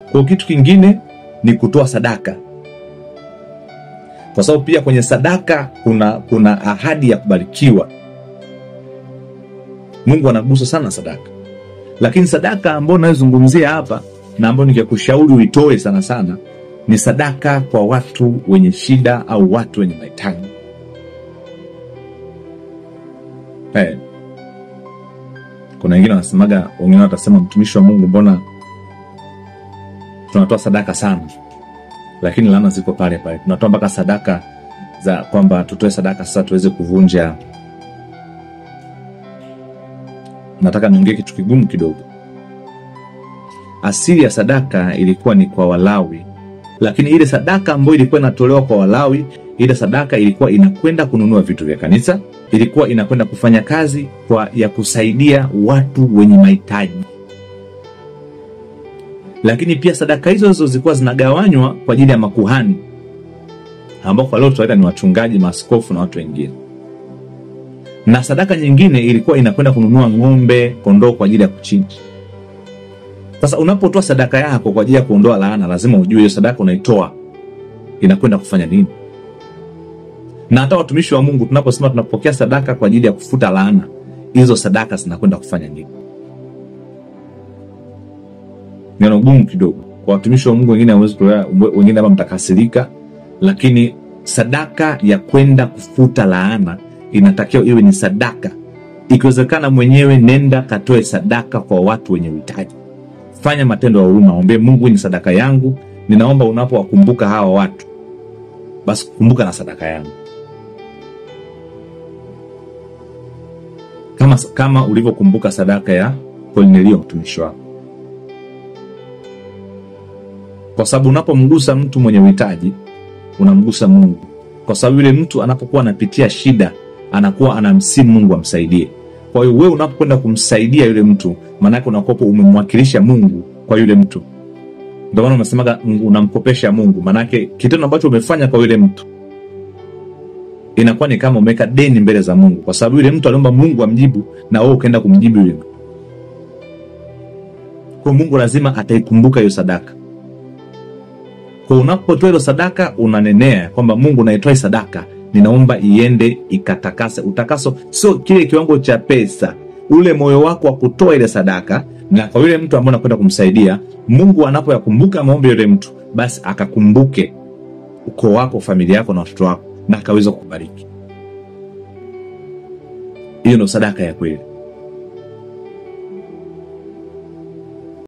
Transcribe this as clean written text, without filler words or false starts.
Kwa kitu kingine ni kutoa sadaka. Kwa sababu pia kwenye sadaka kuna ahadi ya kubarikiwa. Mungu anagusa sana sadaka. Lakini sadaka ambayo nazungumzia hapa na ambayo ningekushauri uitoe sana sana ni sadaka kwa watu wenye shida au watu wenye mahitaji. Kuna wengine wanasemaga, wengine watasema mtumishi wa Mungu, mbona tunatoa sadaka sana? Lakini laana ziko pale pale. Tunatoa mpaka sadaka za kwamba tutoe sadaka sasa tuweze kuvunja. Nataka niongee kitu kigumu kidogo. Asili ya sadaka ilikuwa ni kwa Walawi, lakini ile sadaka ambayo ilikuwa inatolewa kwa Walawi, ile sadaka ilikuwa inakwenda kununua vitu vya kanisa, ilikuwa inakwenda kufanya kazi ya kusaidia watu wenye mahitaji. Lakini pia sadaka hizo zilikuwa zinagawanywa kwa ajili ya makuhani, ambao kwa leo tunaita ni wachungaji, maaskofu na watu wengine. Na sadaka nyingine ilikuwa inakwenda kununua ng'ombe, kondoo kwa ajili ya kuchinja. Sasa unapotoa sadaka yako kwa ajili ya kuondoa laana, lazima ujue hiyo sadaka unaitoa inakwenda kufanya nini. Na hata watumishi wa Mungu tunaposema tunapokea sadaka kwa ajili ya kufuta laana, hizo sadaka zinakwenda kufanya nini? Neno gumu kidogo. Kwa watumishi wa Mungu wengine hawezi kuelewa, wengine hapa mtakasirika, lakini sadaka ya kwenda kufuta laana inatakiwa iwe ni sadaka. Ikiwezekana mwenyewe nenda katoe sadaka kwa watu wenye uhitaji. Fanya matendo ya huruma, ombe Mungu, ni sadaka yangu, ninaomba unapowakumbuka hawa watu, basi kumbuka na sadaka yangu. Kama ulivyokumbuka sadaka ya Kornelio mtumishi wako. Kwa sababu unapomgusa mtu mwenye uhitaji, unamgusa Mungu. Kwa sababu yule mtu anapokuwa anapitia shida, anakuwa anamsihi Mungu amsaidie. Kwa hiyo wewe unapokwenda kumsaidia yule mtu, maana yake unakuwa umemwakilisha Mungu kwa yule mtu. Ndio maana unasemaga unamkopesha Mungu, maana yake kitendo ambacho umefanya kwa yule mtu inakuwa ni kama umeweka deni mbele za Mungu, kwa sababu yule mtu aliomba Mungu amjibu na wewe ukaenda kumjibu yule mtu. Kwa Mungu lazima ataikumbuka hiyo sadaka. Kwa unapotoa hiyo sadaka unanenea kwamba Mungu, naitoa sadaka, ninaomba iende ikatakase. Utakaso sio kile kiwango cha pesa, ule moyo wako wa kutoa ile sadaka. Na kwa yule mtu ambaye unakwenda kumsaidia, Mungu anapoyakumbuka maombi yule mtu, basi akakumbuke ukoo wako, familia yako na watoto wako, na akaweza kukubariki. Hiyo ndio sadaka ya kweli.